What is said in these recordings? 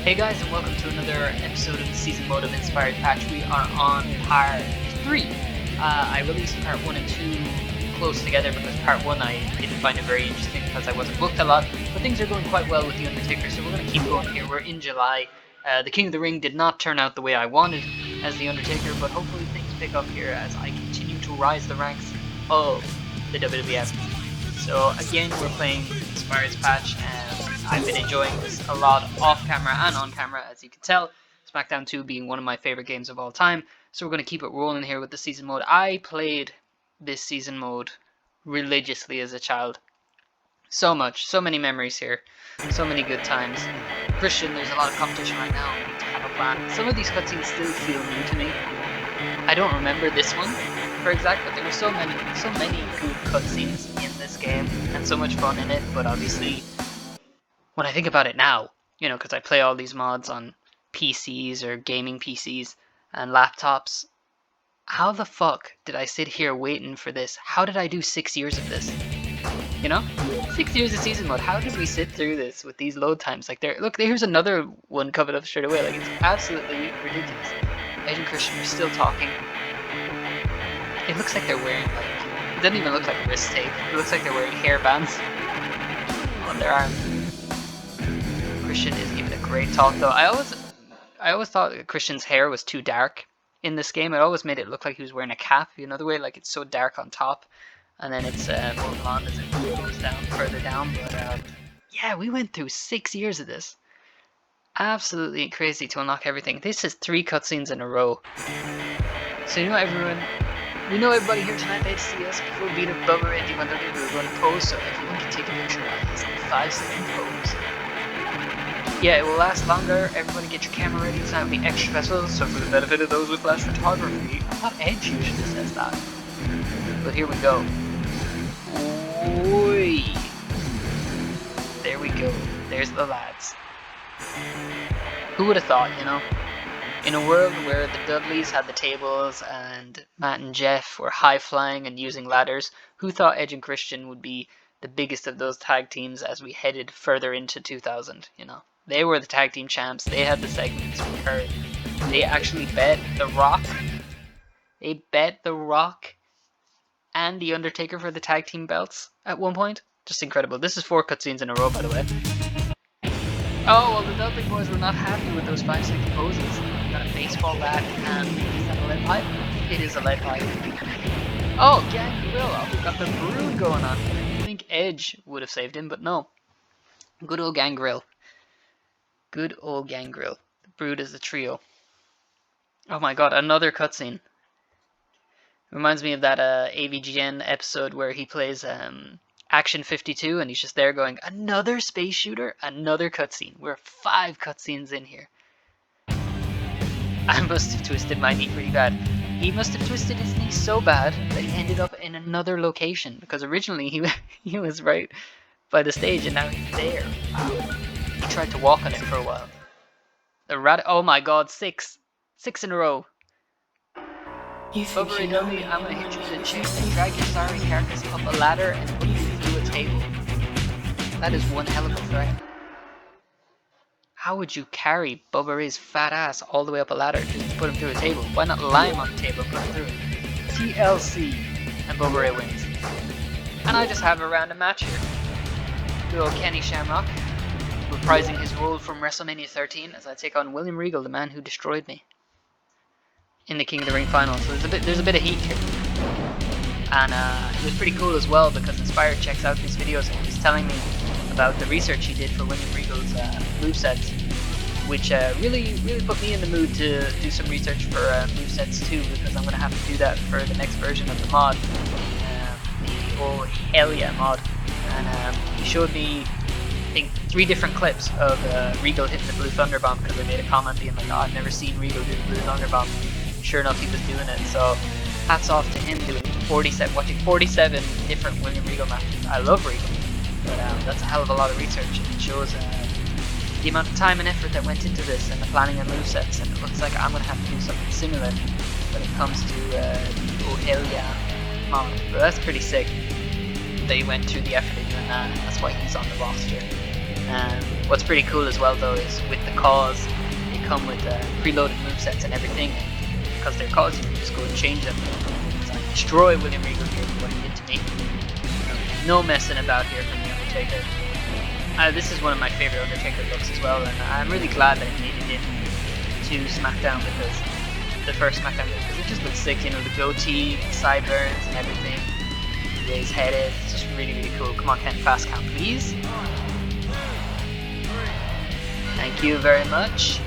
Hey guys, and welcome to another episode of the season mode of Inspired Patch. We are on part 3. I released part 1 and 2 close together because part 1 I didn't find it very interesting because I wasn't booked a lot, but things are going quite well with the Undertaker, so we're going to keep going here. We're in July. The King of the Ring did not turn out the way I wanted as the Undertaker, but hopefully things pick up here as I continue to rise the ranks of the WWF. So again, we're playing Inspired Patch, and I've been enjoying this a lot off camera and on camera, as you can tell. SmackDown 2 being one of my favorite games of all time, so we're going to keep it rolling here with the season mode. I played this season mode religiously as a child. So much, so many memories here, so many good times. Christian, there's a lot of competition right now. We need to have a plan. Some of these cutscenes still feel new to me. I don't remember this one, for exact, but there were so many good cutscenes in this game, and so much fun in it. But obviously, when I think about it now, you know, because I play all these mods on PCs or gaming PCs and laptops, how the fuck did I sit here waiting for this? How did I do 6 years of this? You know, 6 years of season mode. How did we sit through this with these load times? Like, here's another one coming up straight away. Like, it's absolutely ridiculous. Edge and Christian are still talking. It looks like they're wearing, like, it doesn't even look like wrist tape. It looks like they're wearing hairbands on their arms. Christian is giving a great talk, though. I always thought that Christian's hair was too dark in this game. It always made it look like he was wearing a cap. You know the way, like, it's so dark on top, and then it's more blonde as it goes down further down. But yeah, we went through 6 years of this. Absolutely crazy to unlock everything. This is 3 cutscenes in a row. So you know everyone, we know everybody here tonight, they'd see us before we beat up Bubba Randy when we were going to pose, so everyone can take a picture of his 5-second pose. Yeah, it will last longer. Everybody get your camera ready. It's not be extra special, so for the benefit of those with flash photography. I thought Edge usually says that. But here we go. Oi! There we go. There's the lads. Who would have thought, you know? In a world where the Dudleys had the tables and Matt and Jeff were high-flying and using ladders, who thought Edge and Christian would be the biggest of those tag teams as we headed further into 2000, you know? They were the tag team champs. They had the segments with Kurt. They actually bet The Rock. They bet The Rock and The Undertaker for the tag team belts at one point. Just incredible. This is 4 cutscenes in a row, by the way. Oh, well, the Dudley boys were not happy with those 5-second poses. Got a baseball bat and is that a lead pipe? It is a lead pipe. Oh, Gangrel. We've got the Brood going on. I think Edge would have saved him, but no. Good old Gangrel. Good old Gangrel. The Brood is the trio. Oh my god, another cutscene. Reminds me of that AVGN episode where he plays Action 52 and he's just there going, another space shooter, another cutscene. We're 5 cutscenes in here. I must have twisted my knee pretty bad. He must have twisted his knee so bad that he ended up in another location, because originally he was right by the stage and now he's there. Wow. He tried to walk on it for a while. Oh my god, 6 in a row. Bubba Ray Dudley, I'm gonna hit you with a chain and drag your sorry carcass up a ladder and put you through a table. That is one hell of a threat. How would you carry Bubba Ray's fat ass all the way up a ladder just to put him through a table? Why not lie him on the table and put him through it? TLC, and Bubba Ray wins. And I just have a random match here. Good old Kenny Shamrock, reprising his role from WrestleMania 13 as I take on William Regal, the man who destroyed me in the King of the Ring final. So there's a bit of heat here. And it was pretty cool as well because Inspired checks out these videos and he was telling me about the research he did for William Regal's movesets, which really put me in the mood to do some research for movesets too, because I'm going to have to do that for the next version of the mod, the Oh Hell Yeah mod. And he showed me, I think, 3 different clips of Regal hitting the Blue Thunder Bomb, because I made a comment being like, oh, I've never seen Regal do the Blue Thunder Bomb. Sure enough, he was doing it, so hats off to him watching 47 different William Regal matches. I love Regal, but that's a hell of a lot of research, and it shows the amount of time and effort that went into this and the planning and movesets, and it looks like I'm going to have to do something similar when it comes to the Oh Hell Yeah mod. But that's pretty sick that he went through the effort of doing that, and that's why he's on the roster. What's pretty cool as well though is with the cause, they come with preloaded movesets and everything. Because they're cause, you can just go and change them. So I destroy William Regal here for what he did to me. No messing about here from the Undertaker. This is one of my favorite Undertaker looks as well, and I'm really glad that it made it in to SmackDown, because the first SmackDown, because it just looks sick, you know, the goatee, the sideburns and everything, the way his head is, it's just really, really cool. Come on, Ken, fast count, please. Thank you very much.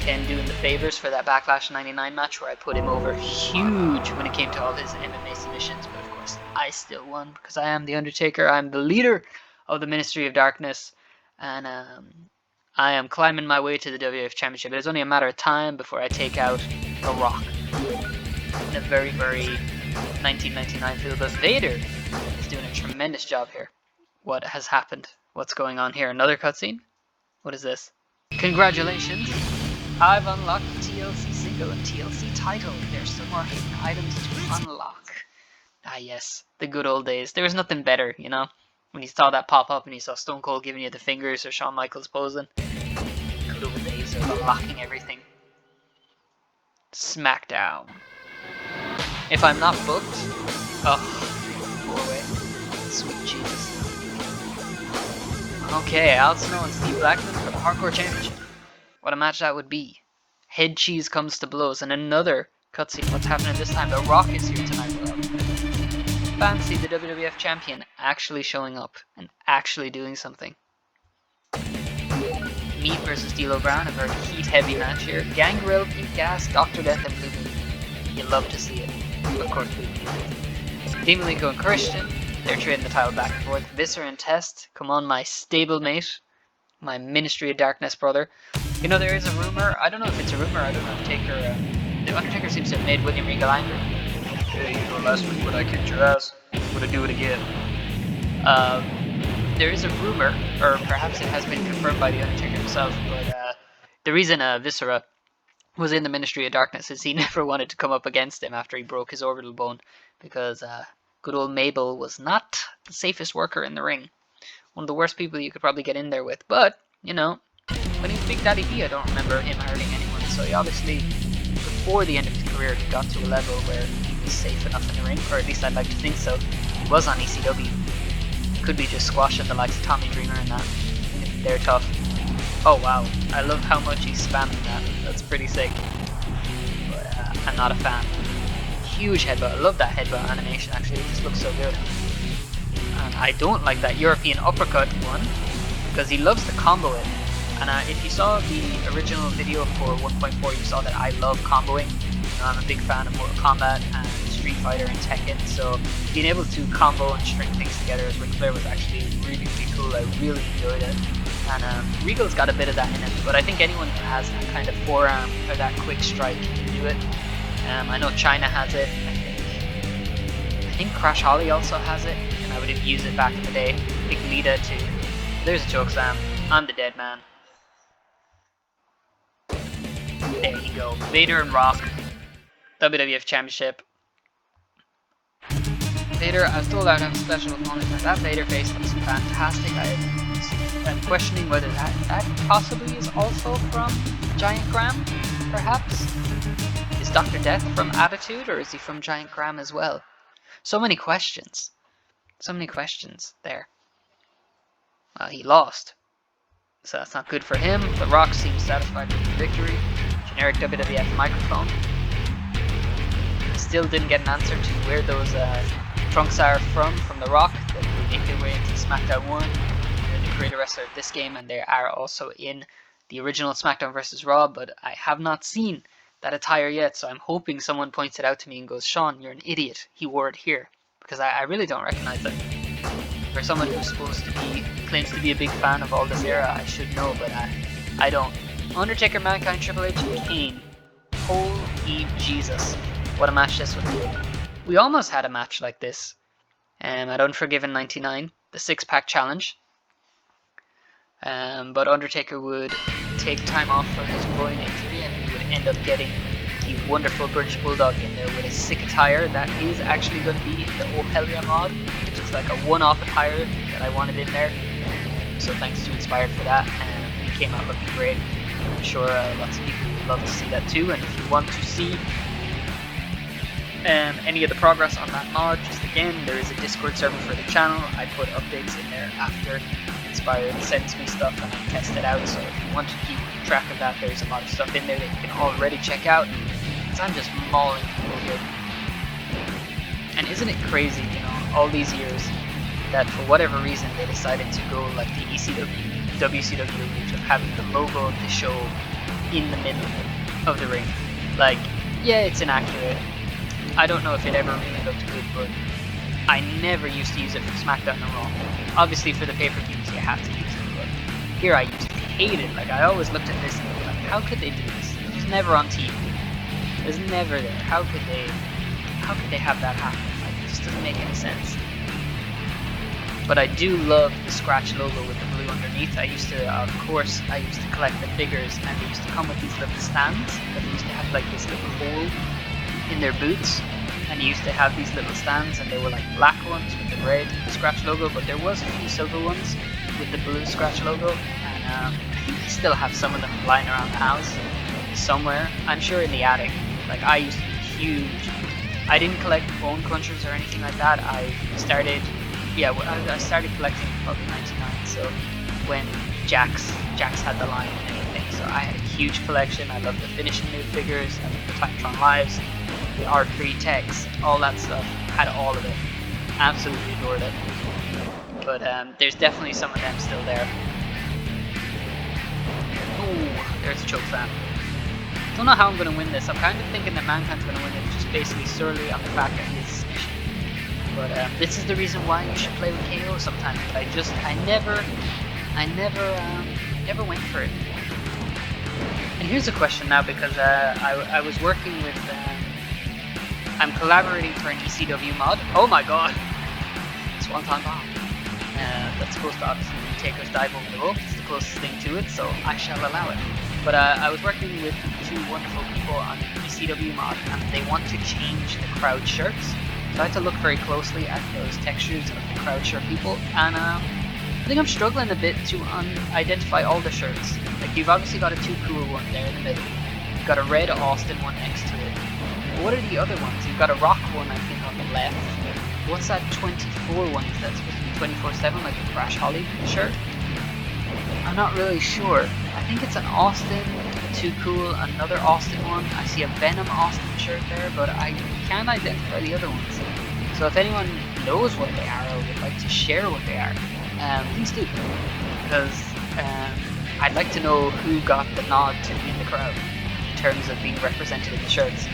Ken doing the favors for that Backlash 99 match where I put him over huge when it came to all his MMA submissions, but of course I still won because I am the Undertaker. I'm the leader of the Ministry of Darkness, and I am climbing my way to the WWF Championship. It's only a matter of time before I take out The Rock in a very, very 1999 feel. But Vader is doing a tremendous job here. What has happened? What's going on here? Another cutscene? What is this? Congratulations! I've unlocked the TLC single and TLC title. There's some more hidden items to unlock. Ah yes, the good old days. There was nothing better, you know? When you saw that pop up and you saw Stone Cold giving you the fingers or Shawn Michaels posing. Good old days of unlocking everything. SmackDown. If I'm not booked, oh, go away. Sweet Jesus. Okay, Al Snow and Steve Blackman for the Hardcore Championship. What a match that would be. Head cheese comes to blows, and another cutscene. What's happening this time? The Rock is here tonight, Rob. Fancy the WWF champion actually showing up and actually doing something. Meat versus D'Lo Brown, a very heat-heavy match here. Gangrel, Pete Gas, Dr. Death, and Blue Moon. You love to see it. Of course, Blue Moon. Demon Malenko and Christian, they're trading the title back and forth. Viscera and Test, come on, my stablemate, my Ministry of Darkness brother. You know, there is a rumor. I don't know if it's a rumor. I don't know. The Undertaker seems to have made William Regal angry. Hey, you know, last week when I kicked your ass, would I do it again? There is a rumor, or perhaps it has been confirmed by the Undertaker himself, but the reason Viscera was in the Ministry of Darkness is he never wanted to come up against him after he broke his orbital bone, because good old Mabel was not the safest worker in the ring. One of the worst people you could probably get in there with, but, you know, when he was Big Daddy B, I don't remember him hurting anyone, so he obviously, before the end of his career, he got to a level where he was safe enough in the ring, or at least I'd like to think so. He was on ECW. Could be just squashing the likes of Tommy Dreamer and that. They're tough. Oh wow, I love how much he's spamming that. That's pretty sick. But I'm not a fan. Huge headbutt. I love that headbutt animation actually. It just looks so good. And I don't like that European uppercut one because he loves to combo it. And if you saw the original video for 1.4, you saw that I love comboing. I'm a big fan of Mortal Kombat and Street Fighter and Tekken, so being able to combo and string things together as Ric Flair was actually really, really cool. I really enjoyed it. And Regal's got a bit of that in him, but I think anyone who has that kind of forearm or that quick strike can do it. I know China has it. I think Crash Holly also has it, and I would have used it back in the day. Big Lita too. There's a joke, Sam. I'm the dead man. There you go. Vader and Rock. WWF Championship. Vader, I was told I'd have a special opponent. That Vader face looks fantastic. I'm questioning whether that possibly is also from Giant Graham, perhaps? Is Dr. Death from Attitude, or is he from Giant Graham as well? So many questions. So many questions there. He lost. So that's not good for him. The Rock seems satisfied with the victory. Generic WWF microphone. Still didn't get an answer to where those trunks are from The Rock. That they make their way into SmackDown 1. They're the creator wrestler of this game, and they are also in the original SmackDown vs. Raw, but I have not seen that attire yet, so I'm hoping someone points it out to me and goes, Sean, you're an idiot, he wore it here, because I really don't recognize it. For someone who's supposed to be, claims to be a big fan of all this era, I should know, but I don't. Undertaker, Mankind, Triple H, and Kane. Holy Jesus. What a match this would be. We almost had a match like this at Unforgiven 99, the 6-pack challenge. But Undertaker would take time off for his groin injury and he would end up getting the wonderful British Bulldog in there with a sick attire that is actually going to be in the Oh Hell Yeah mod. It's just like a one-off attire that I wanted in there. so thanks to Inspired for that, and it came out looking great. I'm sure lots of people would love to see that too, and if you want to see any of the progress on that mod, just again, there is a Discord server for the channel. I put updates in there after Inspired sends me stuff and I test it out, so if you want to keep track of that, there's a lot of stuff in there that you can already check out, because I'm just mauling people here. And isn't it crazy, you know, all these years, that for whatever reason they decided to go like the WCW route of having the logo of the show in the middle of the ring. Like, yeah, it's inaccurate. I don't know if it ever really looked good, but I never used to use it for SmackDown and Raw. Obviously for the pay-per-views you have to use it, but here I used to hate it. Like, I always looked at this and was like, how could they do this? It was never on TV. It was never there. How could they have that happen? Like, it just doesn't make any sense. But I do love the scratch logo with the blue underneath. I used to collect the figures, and they used to come with these little stands that they used to have like this little hole in their boots, and you used to have these little stands, and they were like black ones with the red scratch logo, but there was a few silver ones with the blue scratch logo, and I think I still have some of them lying around the house somewhere. I'm sure in the attic. Like, I used to be huge. I didn't collect bone crunchers or anything like that. I started collecting probably 99, so when Jax had the line and everything, so I had a huge collection. I loved the finishing move figures, I loved the Titantron Lives, the R3 techs, all that stuff. Had all of it. Absolutely adored it. But there's definitely some of them still there. Oh, there's a choke slam. Don't know how I'm going to win this. I'm kind of thinking that Mankind's going to win it just basically solely on the fact that he's submission. But this is the reason why you should play with KO sometimes. But I never went for it. And here's a question now, because I was working with, I'm collaborating for an ECW mod. Oh my god! Swanton Bomb. That's supposed to obviously be Taker's dive over the rope. It's the closest thing to it, so I shall allow it. But I was working with two wonderful people on the ECW mod, and they want to change the crowd shirts. So I had to look very closely at those textures of the crowd shirt people, and I think I'm struggling a bit to identify all the shirts. Like, you've obviously got a Too Cool one there in the middle. You've got a red Austin one next to it. What are the other ones? You've got a Rock one, I think, on the left. What's that 24 one? Is that supposed to be 24/7, like a Crash Holly shirt? I'm not really sure. I think it's an Austin, a Too Cool, another Austin one. I see a Venom Austin shirt there, but I can't identify the other ones. So if anyone knows what they are or would like to share what they are, please do. Because I'd like to know who got the nod to be in the crowd in terms of being represented in the shirts.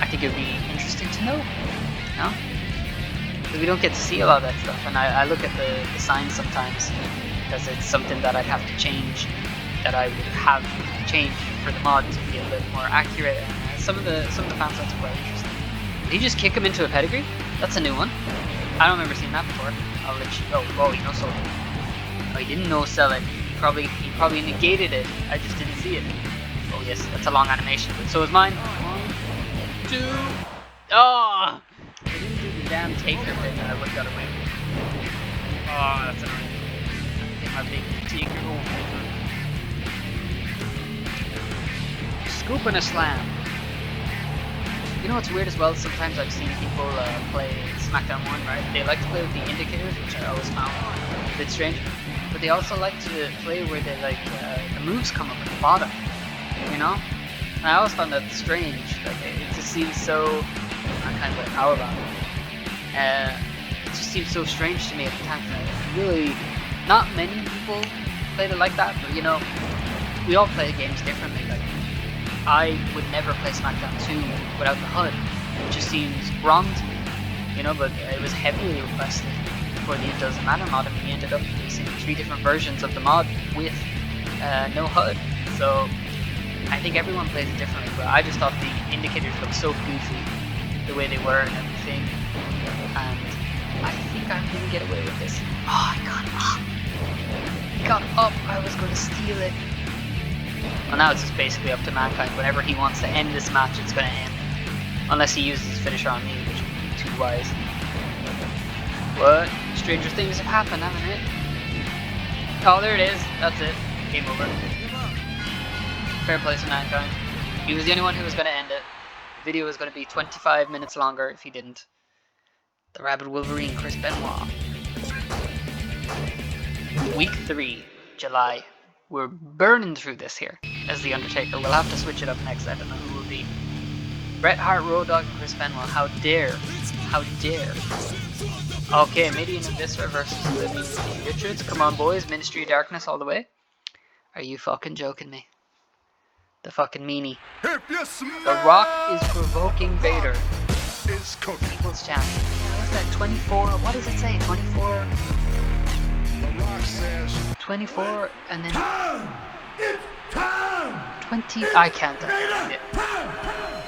I think it would be interesting to know, you know? Because we don't get to see a lot of that stuff, and I look at the signs sometimes, because it's something that I'd have to change, that I would have changed for the mod to be a little more accurate. And some of the fan sites are quite interesting. Did he just kick him into a pedigree? That's a new one. I don't remember seeing that before. I'll let you go. Oh, he no-sold it. Oh, he didn't no-sell it. He probably negated it. I just didn't see it. Oh yes, that's a long animation, but so is mine. 1, 2. Oh! I didn't do the damn Taker thing that I would have got away with. Oh, that's annoying. Get my big Taker going. Scoop and a slam. You know what's weird as well? Sometimes I've seen people play SmackDown 1, right? They like to play with the indicators, which I always found a bit strange. But they also like to play where they the moves come up at the bottom, you know? And I always found that strange. Like, it just seems so... I'm kind of a powerbomb. It just seems so strange to me at the time. Really, not many people played it like that, but you know, we all play games differently. Like, I would never play SmackDown 2 without the HUD. It just seems wrong to me, you know, but it was heavily requested for the It Doesn't Matter mod, and we ended up releasing 3 different versions of the mod with no HUD. So I think everyone plays it differently, but I just thought the indicators looked so goofy the way they were and everything, and I think I'm going to get away with this. Oh, I got up! I got up! I was going to steal it. Well, now it's just basically up to Mankind. Whenever he wants to end this match, it's going to end. Unless he uses his finisher on me, which would be too wise. What? stranger things have happened, haven't it? Oh, there it is. That's it. Game over. Fair play to Mankind. He was the only one who was going to end it. The video was going to be 25 minutes longer if he didn't. The Rabid Wolverine, Chris Benoit. Week 3, July. We're burning through this here as The Undertaker. We'll have to switch it up next. I don't know who will be. Bret Hart, Road Dogg, and Chris Benoit. How dare. How dare. Okay, Midian and Viscera versus the Richards. Come on, boys. Ministry of Darkness all the way. Are you fucking joking me? The fucking meanie. The Rock is provoking Vader. People's champion. What's that? 24? What does it say? 24? 24 and then 20. I can't read it.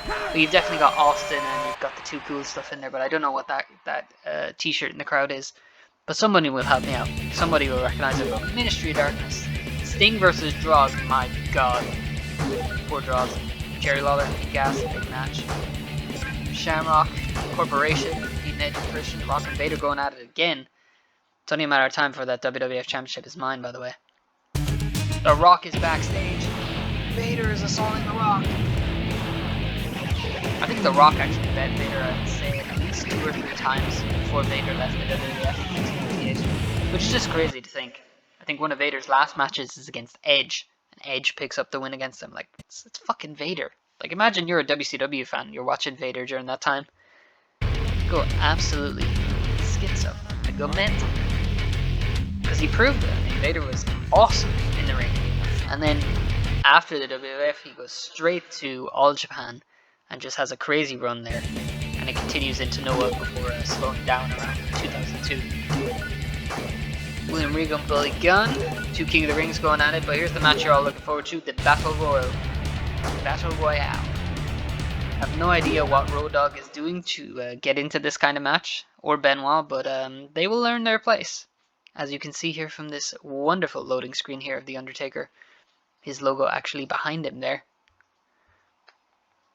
Well, you've definitely got Austin and you've got the Too Cool stuff in there, but I don't know what that t-shirt in the crowd is. But somebody will help me out. Somebody will recognize it. Ministry of Darkness. Sting versus Droz. My god. Poor Droz. Jerry Lawler, gas, big match. Shamrock, Corporation, Pete Edge and Christian, Rock and Vader going at it again. It's only a matter of time for that WWF Championship is mine, by the way. The Rock is backstage. Vader is assaulting The Rock. I think The Rock actually bet Vader, I'd say, at least 2 or 3 times before Vader left the WWF in 1998. Which is just crazy to think. I think one of Vader's last matches is against Edge. And Edge picks up the win against him. Like, it's fucking Vader. Like, imagine you're a WCW fan. You're watching Vader during that time. Go absolutely schizo. I'd go mental. Because he proved it. I mean, Vader was awesome in the ring. And then after the WWF, he goes straight to All Japan and just has a crazy run there. And it continues into Noah before slowing down around 2002. William Regal and Billy Gunn. 2 King of the Rings going at it. But here's the match you're all looking forward to. The Battle Royal. Battle Royale. I have no idea what Road Dogg is doing to get into this kind of match. Or Benoit. But they will learn their place. As you can see here from this wonderful loading screen here of The Undertaker. His logo actually behind him there.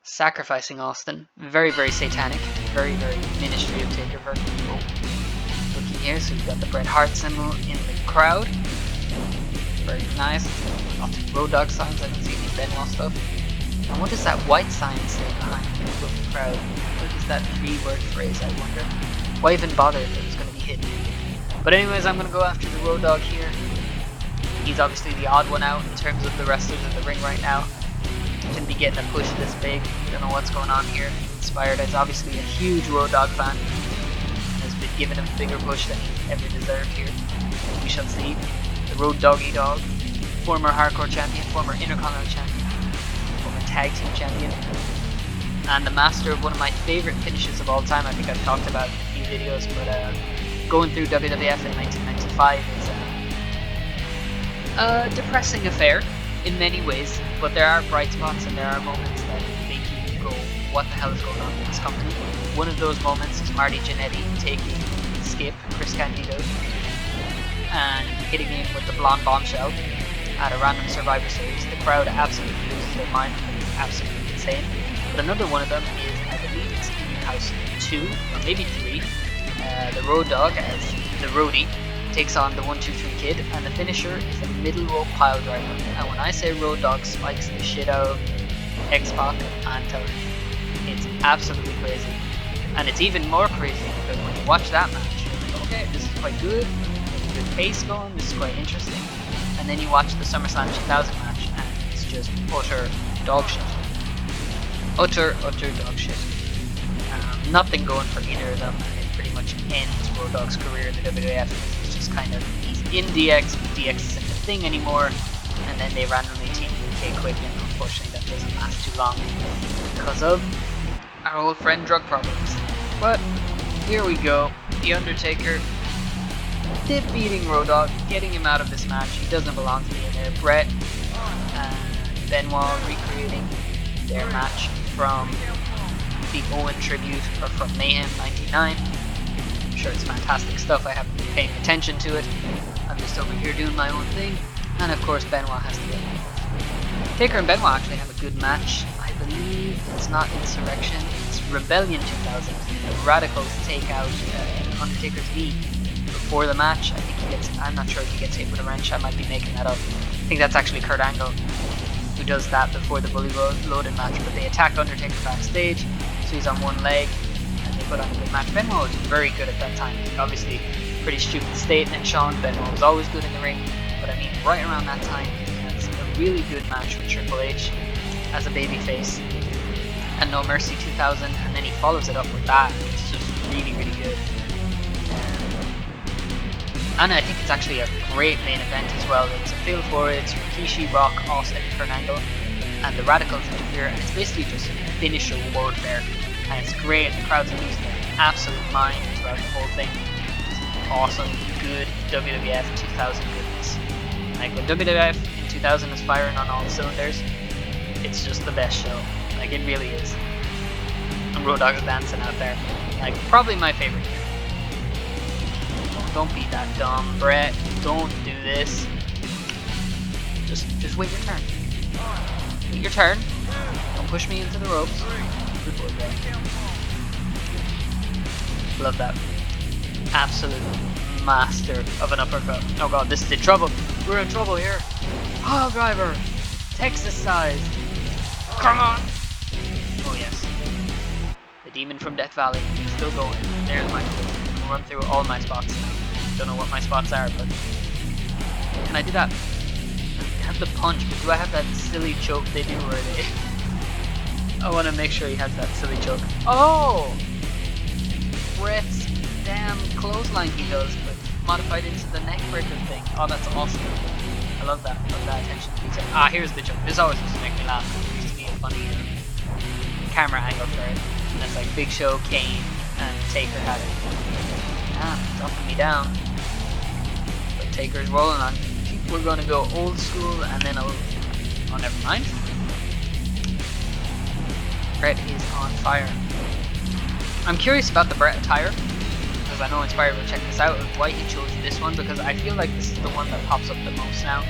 Sacrificing Austin. Very, very satanic. Very, very Ministry of Taker. Very cool. Looking here, so we've got the Bret Hart symbol in the crowd. Very nice. Lots of Road Dogg signs. I don't see any Benoit stuff. And what does that white sign say behind the crowd? What is that 3-word phrase, I wonder? Why even bother if it was going to be hidden? But anyways, I'm going to go after the Road Dogg here. He's obviously the odd one out in terms of the wrestlers in the ring right now. Shouldn't be getting a push this big. Don't know what's going on here. Inspired is obviously a huge Road Dogg fan. And has been given a bigger push than he ever deserved here. We shall see. The Road Doggy Dog. Former Hardcore Champion. Former Intercontinental Champion. Former Tag Team Champion. And the master of one of my favorite finishes of all time. I think I've talked about in a few videos. But going through WWF in 1995 is a depressing affair in many ways, but there are bright spots and there are moments that make you go, what the hell is going on in this company? One of those moments is Marty Jannetty taking Skip, Chris Candido, and hitting him with the blonde bombshell at a random Survivor Series. The crowd absolutely loses their mind. It's absolutely insane. But another one of them is, I believe it's in House 2, or maybe 3, the Road Dogg as the roadie takes on the 1-2-3 Kid, and the finisher is a middle rope pile driver. And when I say Road Dogg spikes the shit out of X-Pac, I'm telling you, it's absolutely crazy. And it's even more crazy because when you watch that match, you're like, okay, this is quite good, there's a good pace going, this is quite interesting. And then you watch the SummerSlam 2000 match, and it's just utter dog shit. Utter dog shit. Nothing going for either of them, and it pretty much ends Road Dogg's career in the WWF. It's just kind of, he's in DX, but DX isn't a thing anymore, and then they randomly team with K Quick, and unfortunately that doesn't last too long because of our old friend drug problems. But here we go, The Undertaker defeating Road Dogg, getting him out of this match. He doesn't belong to be in there. Bret and Benoit recreating their match from the Owen tribute, or from Mayhem 99. I'm sure it's fantastic stuff. I haven't been paying attention to it. I'm just over here doing my own thing. And of course Benoit has to get involved. Taker and Benoit actually have a good match. I believe it's not Insurrection, it's Rebellion 2000. The Radicals take out Undertaker's V. before the match. I think he gets, I'm not sure if he gets hit with a wrench, I might be making that up. I think that's actually Kurt Angle who does that before the Bully Loaded match, but they attack Undertaker backstage, so he's on one leg, and they put on a good match. Benoit was very good at that time. Obviously, pretty stupid statement, Sean. Benoit was always good in the ring, but I mean, right around that time, he has a really good match with Triple H as a babyface, and No Mercy 2000, and then he follows it up with that. It's just really, really good. And I think it's actually a great main event as well. It's a feel for it. It's Rikishi, Rock, Austin, and Kurt Angle, and the Radicals interfere, and it's basically just finisher warfare. And it's great. The crowd's losing their absolute mind throughout the whole thing. It's awesome, good WWF 2000 goodness. Like when WWF in 2000 is firing on all cylinders, it's just the best show. Like it really is. And Road Dogg's dancing out there. Like probably my favorite year. Don't be that dumb, Brett. Don't do this. Just wait your turn. Wait your turn. Don't push me into the ropes. Good boy, Brett. Love that. Absolute master of an uppercut. Oh god, this is in trouble. We're in trouble here. Pile driver. Texas size. Come on. Oh yes. The demon from Death Valley. Still going. There's my I'll run through all my spots now. Don't know what my spots are, but can I do that? I have the punch, but do I have that silly choke they do where they I want to make sure he has that silly choke. Oh! Brett's damn clothesline he does, but modified into the neck breaker thing. Oh, that's awesome. I love that. Love that attention to detail. Ah, here's the choke. This always used to make me laugh. It used to be a funny camera angle for it. And it's like Big Show, Kane, and Taker had it. Ah, dropping me down. But Taker's rolling on. I think we're going to go old school and then old. Oh, never mind. Brett is on fire. I'm curious about the Brett attire, because I know Inspired will check this out, of why he chose this one, because I feel like this is the one that pops up the most now.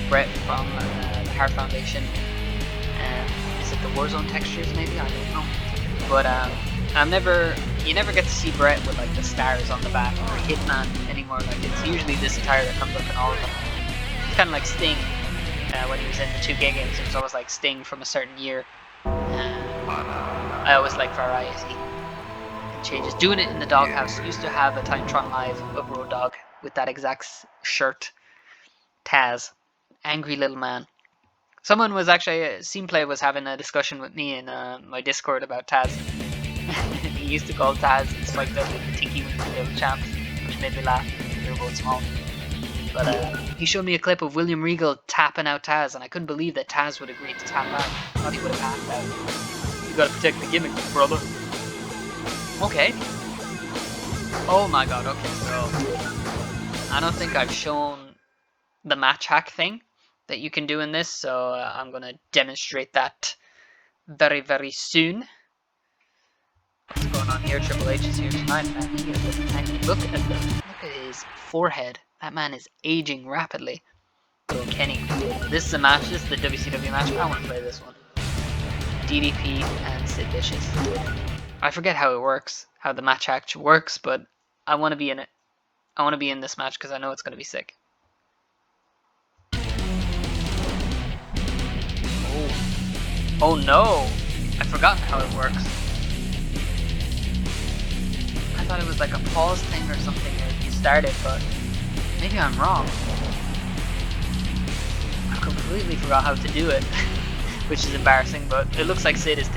Brett from the Heart Foundation. Is it the Warzone textures maybe? I don't know. But you never get to see Brett with like the stars on the back or Hitman anymore. Like it's usually this attire that comes up in all of them. It's kind of like Sting when he was in the 2K games. It was always like Sting from a certain year. I always like variety and changes. Doing it in the Doghouse. Used to have a Titantron Live of Road Dogg with that exact shirt. Taz, angry little man. Someone was actually, Scene was having a discussion with me in my Discord about Taz. He used to call Taz Spike Dudley the Tinky Winky Little Champ, which made me laugh. They were both small. But he showed me a clip of William Regal tapping out Taz, and I couldn't believe that Taz would agree to tap out. I thought he would have passed out. You gotta protect the gimmick, brother. Okay. Oh my god, okay, so I don't think I've shown the match hack thing that you can do in this, so I'm gonna demonstrate that very, very soon. What's going on here? Triple H is here tonight, man. He is looking angry. Look at his forehead. That man is aging rapidly. Little Kenny. This is a match. This is the WCW match. I want to play this one. DDP and Sid Vicious. I forget how it works, how the match actually works, but I want to be in it. I want to be in this match because I know it's going to be sick. Oh no! I've forgotten how it works. I thought it was like a pause thing or something if you started, but maybe I'm wrong. I completely forgot how to do it, which is embarrassing, but it looks like Sid is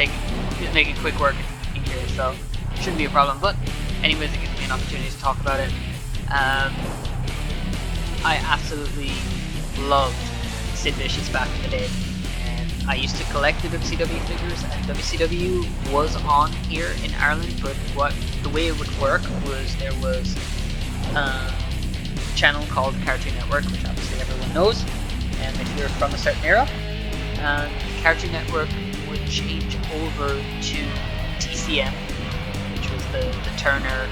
making quick work here, so it shouldn't be a problem. But anyways, it gives me an opportunity to talk about it. I absolutely loved Sid Vicious back in the day. I used to collect the WCW figures, and WCW was on here in Ireland, but the way it would work was there was a channel called Cartoon Network, which obviously everyone knows, and if you're from a certain era, Cartoon Network would change over to TCM, which was the Turner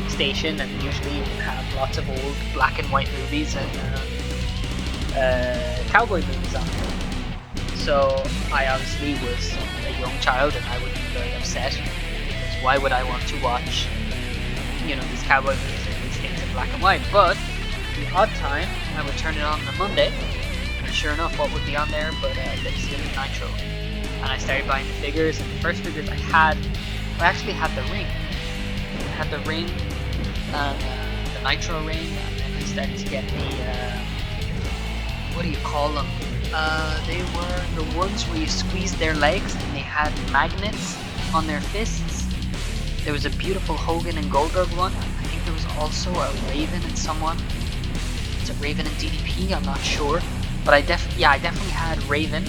station, and usually you would have lots of old black and white movies and cowboy movies on there. So I obviously was a young child and I would be very upset, because why would I want to watch, these cowboy movies black and white, but the odd time I would turn it on a Monday, and sure enough, what would be on there but WCW Nitro. And I started buying the figures, and the first figures I actually had the ring. I had the ring, and the Nitro ring, and then I started to get the, what do you call them? They were the ones where you squeezed their legs and they had magnets on their fists. There was a beautiful Hogan and Goldberg one. I think there was also a Raven and someone. It's a Raven and DDP, I'm not sure. But I definitely had Raven,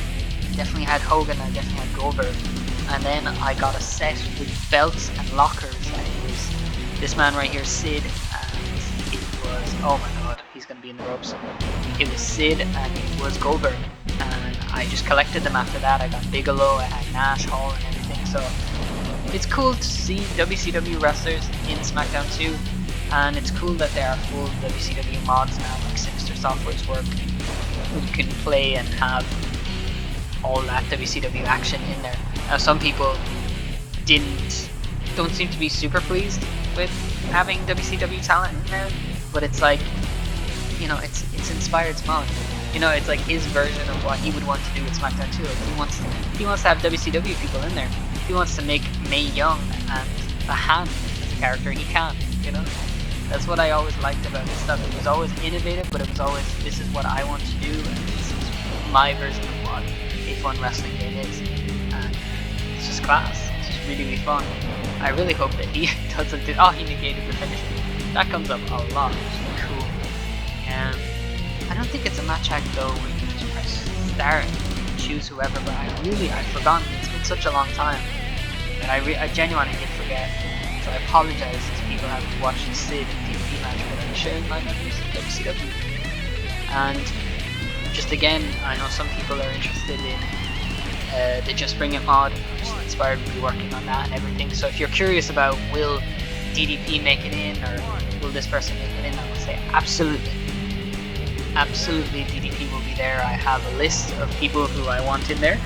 definitely had Hogan, I definitely had Goldberg. And then I got a set with belts and lockers, and it was this man right here, Sid, and it was, oh my god, he's gonna be in the ropes. It was Sid and it was Goldberg, and I just collected them after that. I got Bigelow, I had Nash, Hall, and everything. So it's cool to see WCW wrestlers in SmackDown 2, and it's cool that there are full WCW mods now, like Sinister Software's work. You can play and have all that WCW action in there. Now some people don't seem to be super pleased with having WCW talent in there, but it's like, you know, it's Inspired's mod. You know, it's like his version of what he would want to do with SmackDown 2. Like he wants to have WCW people in there. He wants to make Mae Young and a Hand as a character. He can, you know. That's what I always liked about this stuff. It was always innovative, but it was always, this is what I want to do, and this is my version of what a fun wrestling game is. And it's just class. It's just really, really fun. I really hope that he doesn't do. Oh, he negated the finish. That comes up a lot, which is cool. I don't think it's a match hack though, where you just press start and choose whoever, but I've forgotten. It's been such a long time that I genuinely did forget. So I apologize to people having to watch the Sid and DDP match, but I'm sharing my memories of WCW. And just again, I know some people are interested in the Just Bring It mod. Just Inspired will be working on that and everything. So if you're curious about will DDP make it in, or will this person make it in, I would say absolutely. Absolutely, DDP will be there. I have a list of people who I want in there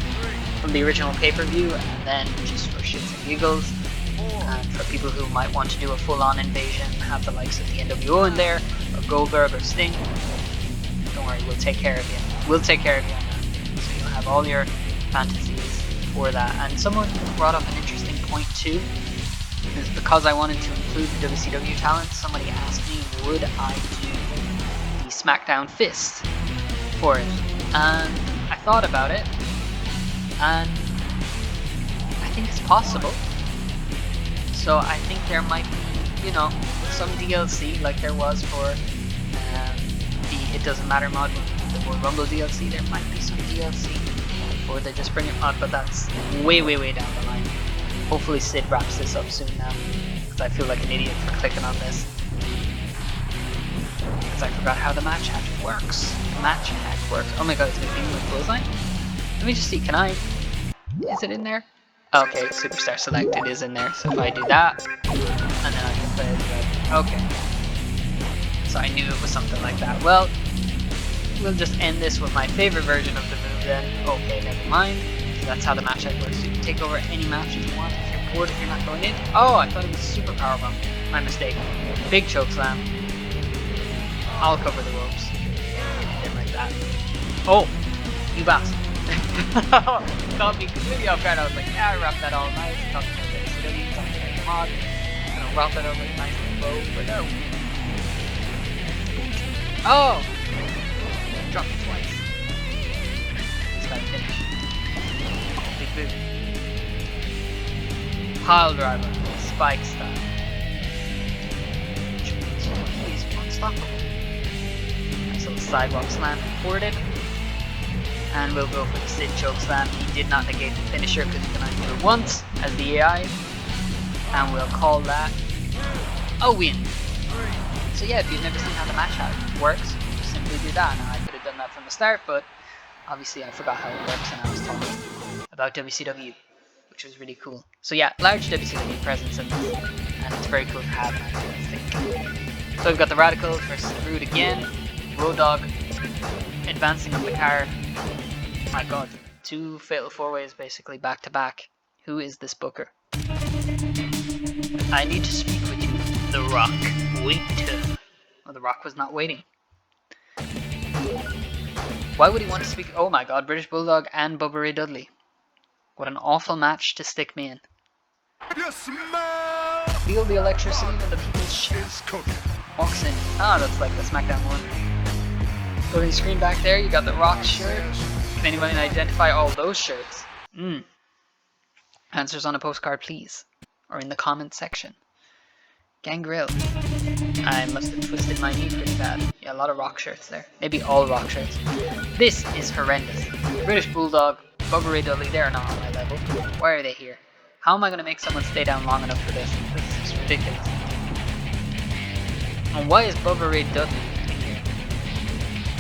from the original pay-per-view, and then just for shits and giggles, and for people who might want to do a full-on invasion, have the likes of the NWO in there, or Goldberg or Sting. Don't worry, we'll take care of you. We'll take care of you on that. So you'll have all your fantasies for that. And someone brought up an interesting point too, is because I wanted to include the WCW talent, somebody asked me, would I do the SmackDown Fist for it? And I thought about it, and I think it's possible. So I think there might be, you know, some DLC like there was for the It Doesn't Matter mod, the Royal Rumble DLC. There might be some DLC for the Just Bring It mod, but that's way, way, way down the line. Hopefully Sid wraps this up soon now, because I feel like an idiot for clicking on this. Because I forgot how the match hack works. Match hack works. Oh my god, it's going to be with clothesline? Let me just see, can I... Is it in there? Okay, Superstar Selected is in there, so if I do that, and then I can play it. Okay. So I knew it was something like that. Well, we'll just end this with my favorite version of the move then. Okay, never mind. So that's how the match hack works. You can take over any match if you want, if you're bored, if you're not going in. Oh, I thought it was super powerbomb. My mistake. Big choke slam. I'll cover the ropes. Didn't like that. Oh, you bastard. Caught me completely off guard. I was like, yeah, I wrapped that all nice. Talking about this, you know, you talking about the mod. And I'll wrap that over a nice little bow, but no. Oh! Dropped it twice. Just gotta finish. Oh, big boot. Pile driver. Spike style. He's unstoppable. Nice little sidewalk slam recorded. And we'll go for the Sid choke slam. He did not negate the finisher because he can only do it once as the AI. And we'll call that a win. So yeah, if you've never seen how the match hack works, just simply do that. Now I could have done that from the start, but obviously I forgot how it works and I was talking about WCW, which was really cool. So yeah, large WCW presence in this, and it's very cool to have, and I think. So we've got the Radical versus the Brood again. Road Dogg advancing up the card. My god, 2 fatal 4-ways basically back to back. Who is this booker? I need to speak with you, The Rock Winter. Well, The Rock was not waiting. Why would he want to speak? Oh my god, British Bulldog and Bubba Ray Dudley. What an awful match to stick me in. Feel the electricity when the people's chest walks in. Ah, that's like the SmackDown one. Loading screen back there, you got the Rock shirt. Can anyone identify all those shirts? Answers on a postcard, please. Or in the comment section. Gangrel. I must have twisted my knee pretty bad. Yeah, a lot of Rock shirts there. Maybe all Rock shirts. This is horrendous. British Bulldog, Bubba Ray Dudley, they're not on my level. Why are they here? How am I going to make someone stay down long enough for this? This is ridiculous. And why is Bubba Ray Dudley here?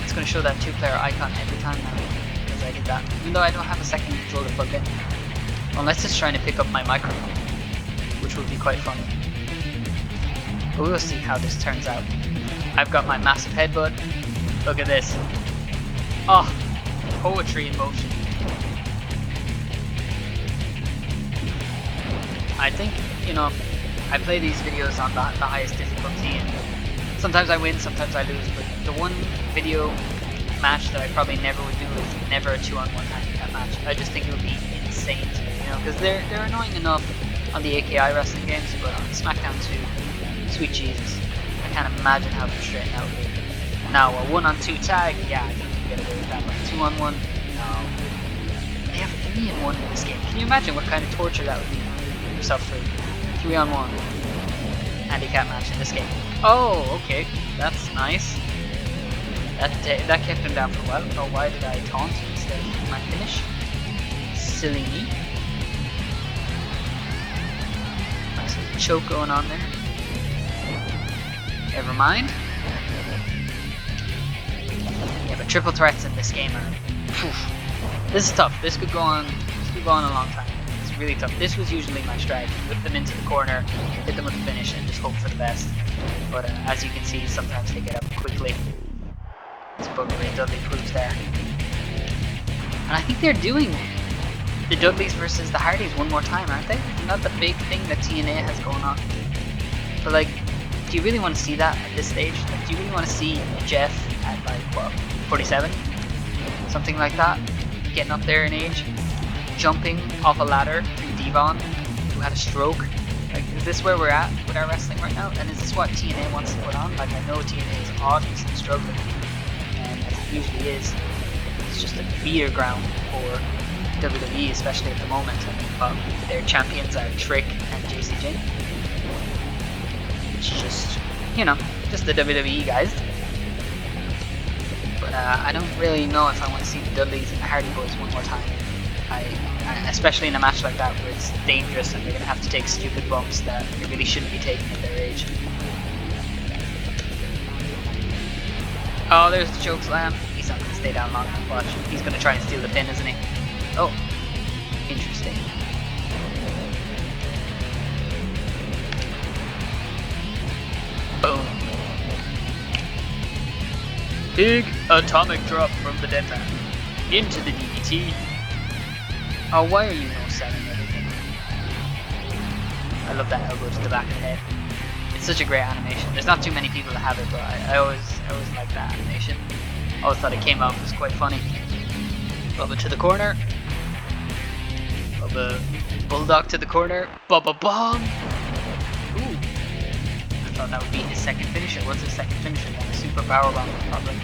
It's going to show that 2-player icon every time now. Because I did that. Even though I don't have a second controller plugged in. Unless it's trying to pick up my microphone. Which would be quite funny. But we'll see how this turns out. I've got my massive headbutt. Look at this. Oh, poetry in motion. I think, you know, I play these videos on the highest difficulty, and sometimes I win, sometimes I lose, but the one video match that I probably never would do is never a 2-on-1 handicap match. I just think it would be insane to me, you know, because they're annoying enough on the AKI wrestling games, but on SmackDown 2, sweet Jesus, I can't imagine how frustrating that would be. Now, a 1-on-2 tag, yeah, I think you can get away with that, but 2-on-1, no. They have 3-in-1 in this game. Can you imagine what kind of torture that would be? Yourself 3-on-1 handicap match in this game. Oh, okay, that's nice. That kept him down for a while. Oh, why did I taunt instead of my finish? Silly me. Nice little choke going on there. Never mind. Yeah, but triple threats in this game are. Oof. This is tough. This could go on. A long time. It's really tough. This was usually my strategy: whip them into the corner, hit them with the finish, and just hope for the best. But as you can see, sometimes they get up quickly. As Bubba Ray Dudley proves there. And I think they're doing the Dudleys versus the Hardys one more time, aren't they? Isn't that the big thing that TNA has going on? But like, do you really want to see that at this stage? Like, do you really want to see Jeff at like, what, 47? Something like that? Getting up there in age? Jumping off a ladder through Devon, who had a stroke? Like, is this where we're at with our wrestling right now? And is this what TNA wants to put on? Like, I know TNA is obviously struggling, and as it usually is, it's just a feeder ground for WWE, especially at the moment. I mean, well, their champions are Trick and JCJ. It's just, you know, just the WWE guys. But I don't really know if I want to see the Dudleys and the Hardy Boys one more time. Especially in a match like that where it's dangerous and they're going to have to take stupid bumps that they really shouldn't be taking at their age. Oh, there's the choke slam. He's not going to stay down long enough. Watch. He's going to try and steal the pin, isn't he? Oh, interesting. Boom. Big atomic drop from the dead man into the DDT. Oh, why are you no selling everything? I love that elbow to the back of the head. It's such a great animation. There's not too many people that have it, but I always like that animation. I always thought it came out was quite funny. Bubba to the corner. Bubba Bulldog to the corner. Bubba Bomb. Ooh. I thought that would be his second finisher. What's his second finisher then? A super power bomb, probably.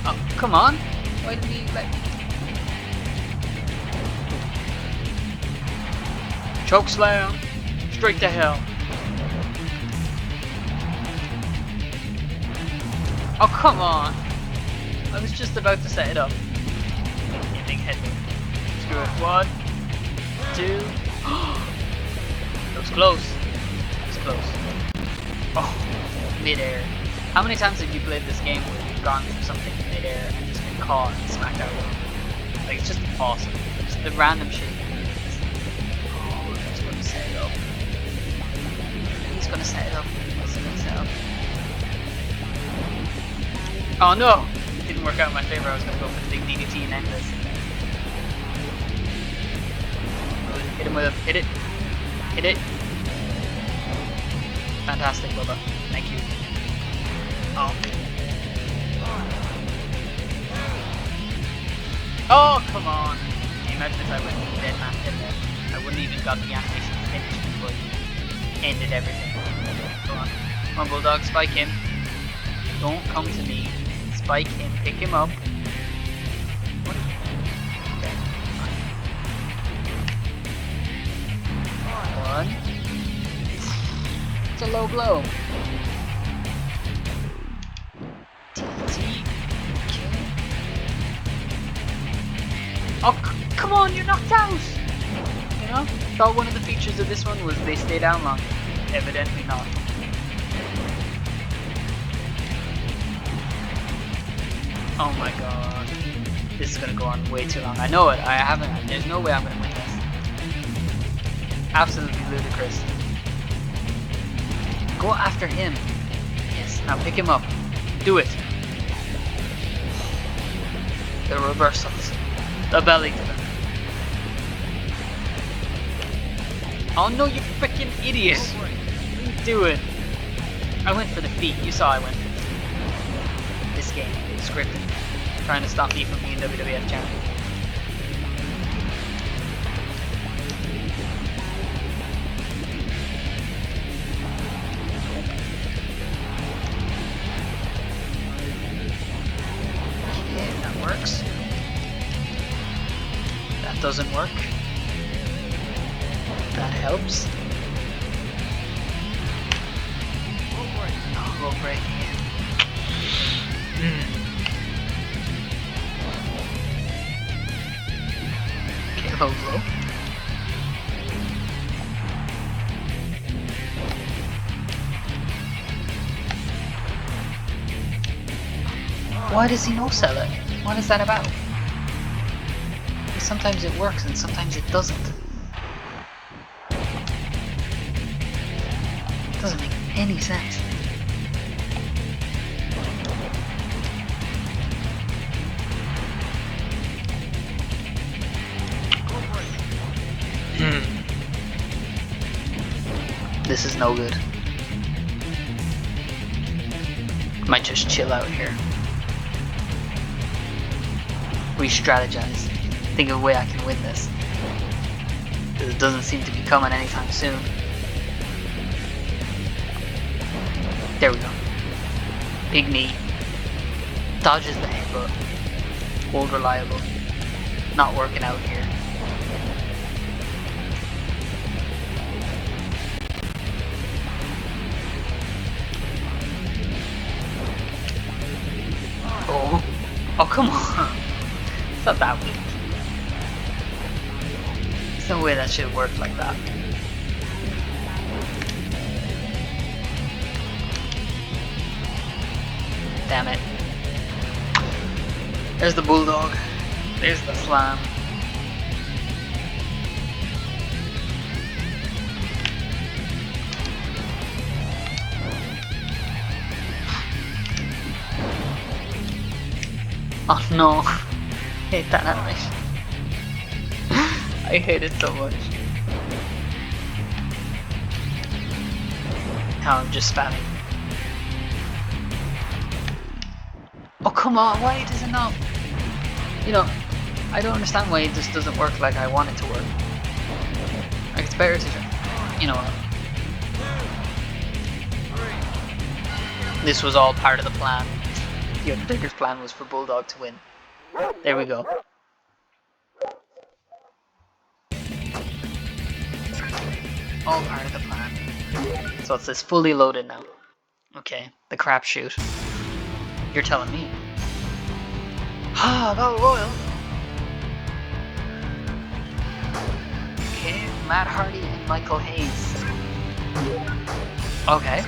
Oh, come on. Why did he let... Choke slam, straight to hell. Oh, come on. I was just about to set it up. Yeah, big head. Screw it. 1, 2. That was close. That was close. Oh, mid-air. How many times have you played this game where you've gone through something mid-air and just been caught and smacked out? Like, it's just awesome. Just the random shit. Set it up. He's gonna set it up. What's he gonna set up? Oh no! It didn't work out in my favor. I was gonna go for the big DDT and end this. Hit him with a... Hit it! Hit it! Fantastic, Bubba. Thank you. Oh. Oh, come on. Can you imagine if I went dead man in there? I wouldn't even got the animation finished before he ended everything. Come on. Come on, Bulldog. Spike him. Don't come to me. Spike him. Pick him up. One. It's a low blow. Oh, come on, you're knocked out! You know? Thought one of the features of this one was they stay down longer. Evidently not. Oh my god. This is gonna go on way too long. I know it. I haven't. There's no way I'm gonna win this. Absolutely ludicrous. Go after him. Yes, now pick him up. Do it. The reversals. The belly to them. Oh no, you freaking idiot! What are you doing? I went for the feet. You saw I went for the feet. This game is scripted. Trying to stop me from being WWF champion. Okay, that works. That doesn't work. That helps. Oh, we'll break again. Okay, low blow. Why does he no-sell it? What is that about? Sometimes it works and sometimes it doesn't. It doesn't make any sense. This is no good. Might just chill out here. Re-strategize. Think of a way I can win this. It doesn't seem to be coming anytime soon. There we go. Big knee. Dodges the headbutt. Old reliable. Not working out here. Oh. Oh, come on. It's not that weak. There's no way that should work like that. Damn it. There's the bulldog. There's the slam. Oh no. I hate that animation. I hate it so much. Now I'm just spamming. Oh come on, why does it not? You know, I don't understand why it just doesn't work like I want it to work. Like it's better to, you know what? This was all part of the plan. The Undertaker's plan was for Bulldog to win. There we go. All part of the plan. So it's this fully loaded now. Okay, the crapshoot. You're telling me. Ah, Battle Royal. Okay, Matt Hardy and Michael Hayes. Okay.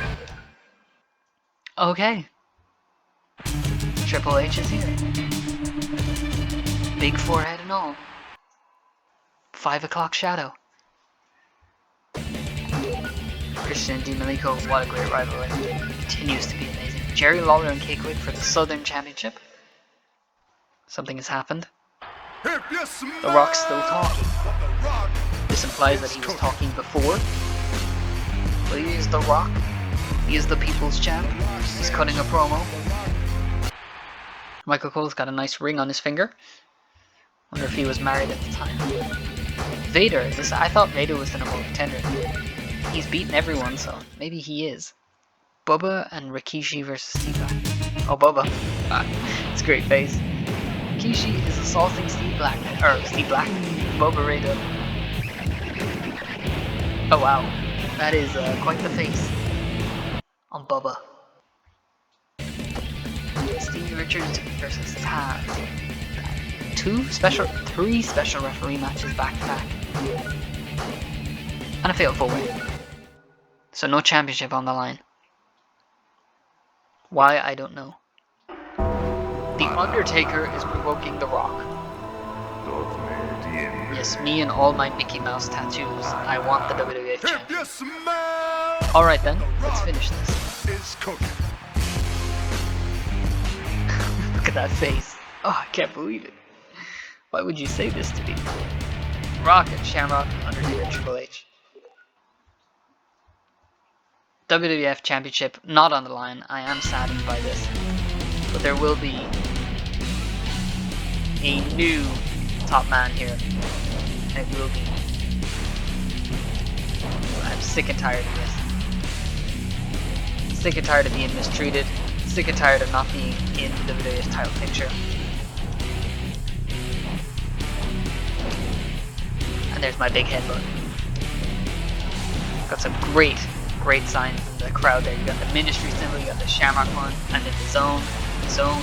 Okay. Triple H is here. Big forehead and all. 5 o'clock shadow. Christian and DiMaliko, what a great rivalry. Continues to be amazing. Jerry Lawler and Cakewick for the Southern Championship. Something has happened. The Rock's still talking. This implies that he was talking before. Please, The Rock. He is the people's champ. He's cutting a promo. Michael Cole's got a nice ring on his finger. Wonder if he was married at the time. Vader, I thought Vader was the number 1 contender. He's beaten everyone, so maybe he is. Bubba and Rikishi versus Steve Black. Oh, Bubba. It's a great face. Rikishi is assaulting Steve Black. Bubba Regal. Oh wow. That is quite the face on Bubba. Steve Richards versus Taz. 3 special referee matches back to back. And a fatal 4-way. So no championship on the line. Why, I don't know. The Undertaker is provoking The Rock. Yes, me and all my Mickey Mouse tattoos. I want the WWF champion. Alright then, let's finish this. Look at that face. Oh, I can't believe it. Why would you say this to me? Rock and Shamrock, Undertaker and Triple H. WWF Championship not on the line. I am saddened by this. But there will be a new top man here. And it will be. I'm sick and tired of this. Sick and tired of being mistreated. Sick and tired of not being in the WWF title picture. And there's my big headbutt. Got some great signs in the crowd there. You got the ministry symbol, you got the Shamrock one, and then the zone.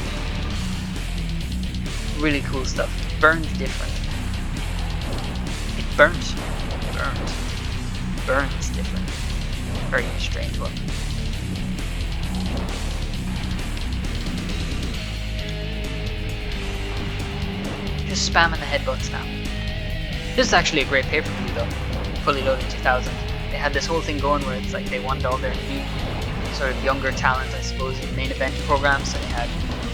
Really cool stuff. Burns different. It burns different. Very strange one. Just spamming the headbutts now. This is actually a great pay-per-view though. Fully Loaded 2000. They had this whole thing going where it's like they wanted all their new sort of younger talent, I suppose, in main event programs. So they had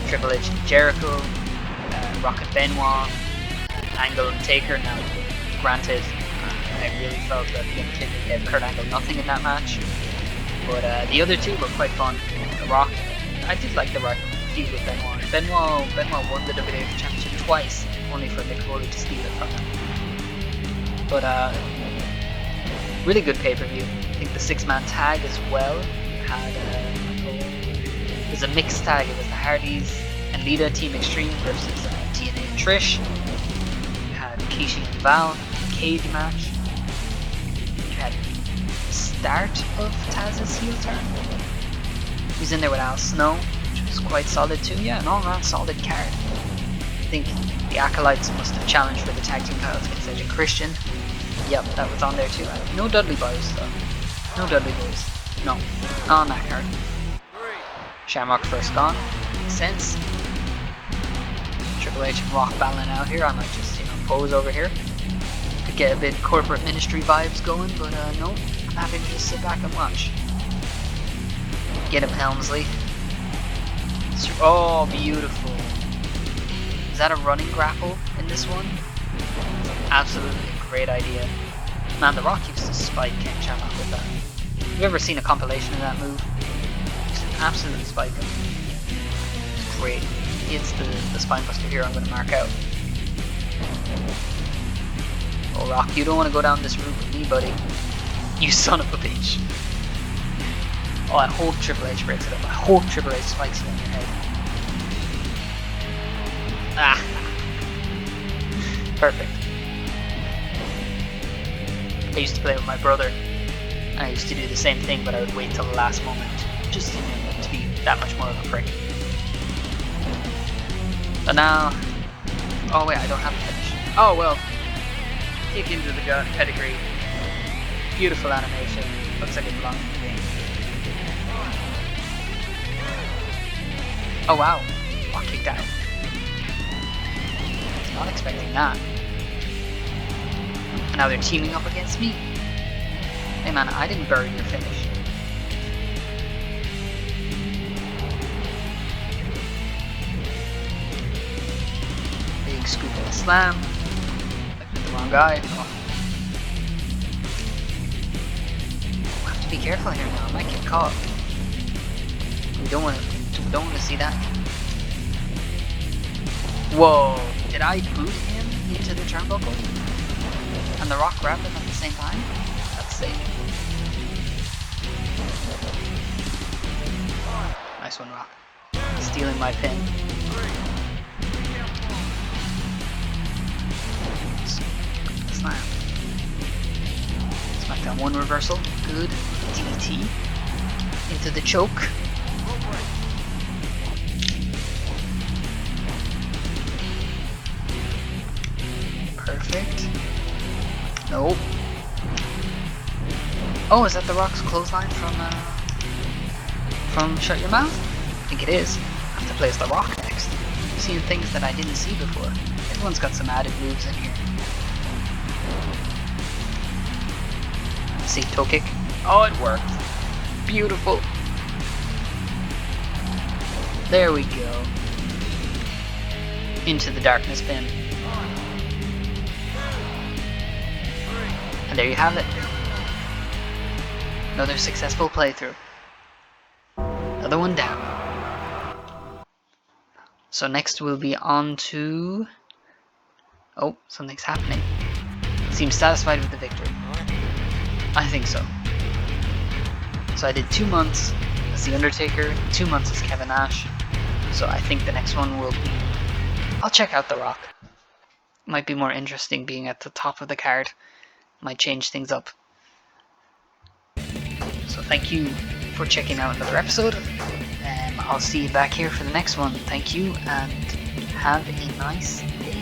Triple H and Jericho, Rock and Benoit, Angle and Taker. Now, granted, I really felt that the Undertaker gave Kurt Angle nothing in that match, but the other two were quite fun. The Rock, I did like the Rock feud with Benoit. Benoit won the WWF Championship twice, only for Mick Foley to steal it from him. But really good pay-per-view. I think the 6-man tag as well had it was a mixed tag. It was the Hardys and Lita Team Extreme versus TNA and Trish. You had Kishi and Val, a cage match. You had the start of Taz's heel turn. He was in there with Al Snow, which was quite solid too. Yeah, an all-round solid card. I think the Acolytes must have challenged for the tag team titles against Edge and Christian. Yep, that was on there too. No Dudley Boys though. No Dudley Boys. No. Not on that card. Shamrock first gone. Makes sense. Triple H and Rock battling out here. I might just, pose over here. Could get a bit corporate ministry vibes going, but no. I'm happy to just sit back and watch. Get him, Helmsley. Oh, beautiful. Is that a running grapple in this one? Absolutely a great idea. Man, The Rock used to spike Ken Shamrock with that. Have you ever seen a compilation of that move? Just absolutely spike him. It's great. It's the spinebuster here I'm going to mark out. Oh, Rock, you don't want to go down this route with me, buddy. You son of a bitch. Oh, I hope Triple H breaks it up. I hope Triple H spikes it in your head. Ah. Perfect. I used to play with my brother, and I used to do the same thing, but I would wait till the last moment, just to be that much more of a prick. But now, oh wait, I don't have a finish. Oh well, kick into the gut, pedigree, beautiful animation, looks like it belongs in the game. Oh wow, Rock kicked out. I was not expecting that. And now they're teaming up against me. Hey man, I didn't bury your finish. Big scoop and a slam. I picked the wrong guy. Oh. I have to be careful here now, I might get caught. We don't want to see that. Whoa! Did I boot him into the turnbuckle? And the Rock grabbed him at the same time? That's sick. Nice one, Rock. Stealing my pin. Slam. SmackDown 1 reversal. Good. DDT. Into the choke. Perfect. Nope. Oh, is that the Rock's clothesline from Shut Your Mouth? I think it is. I have to place the Rock next. I'm seeing things that I didn't see before. Everyone's got some added moves in here. See, toe kick. Oh, it worked. Beautiful. There we go. Into the darkness bin. And there you have it. Another successful playthrough. Another one down. So next we'll be on to... Oh, something's happening. Seems satisfied with the victory. I think so. So I did 2 months as The Undertaker, 2 months as Kevin Nash. So I think the next one will be... I'll check out The Rock. Might be more interesting being at the top of the card. Might change things up. So thank you for checking out another episode. I'll see you back here for the next one. Thank you and have a nice day.